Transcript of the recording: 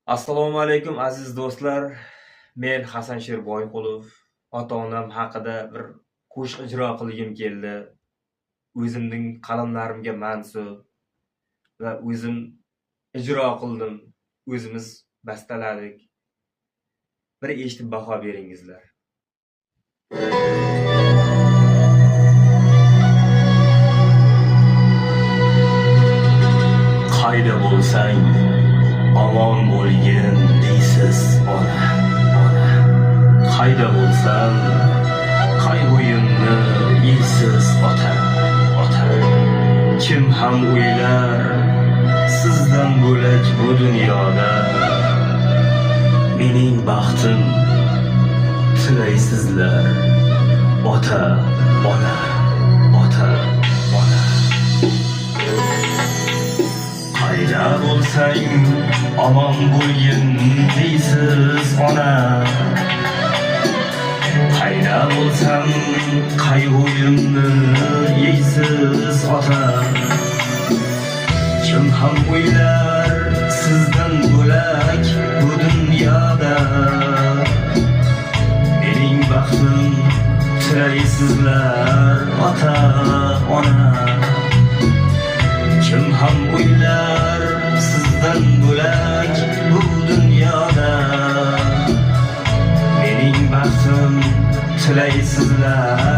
Assalomu alaykum aziz do'stlar. Men Hasan Sherboyqulov. Ota-onam haqida bir qo'shiq ijro qilgim keldi. O'zimning qalamlarimga mansub va o'zim ijro qildim. O'zimiz bastaladik. Bir eshitib baho beringizlar. Qayda bo'lsang omon bo'lgin deysiz ona. Qayda bo'lsam qayg'uyimni yeysiz ota. Kim ham o'ylar sizdan bo'lak bu dunyoda. Mening baxtim tilaysizlar ota, ona. Qayda bo'lsang omon bo'lgin deysiz ona. Qayda bo'lsam qayg'uyimni yeysiz ota. Kim ham o'ylar sizdan bo'lak bu dunyoda. Mening baxtim tilaysizlar ota, ona. Kim ham o'ylar sizdan bo'lak bu dunyoda. Mening baxtim tilaysizlar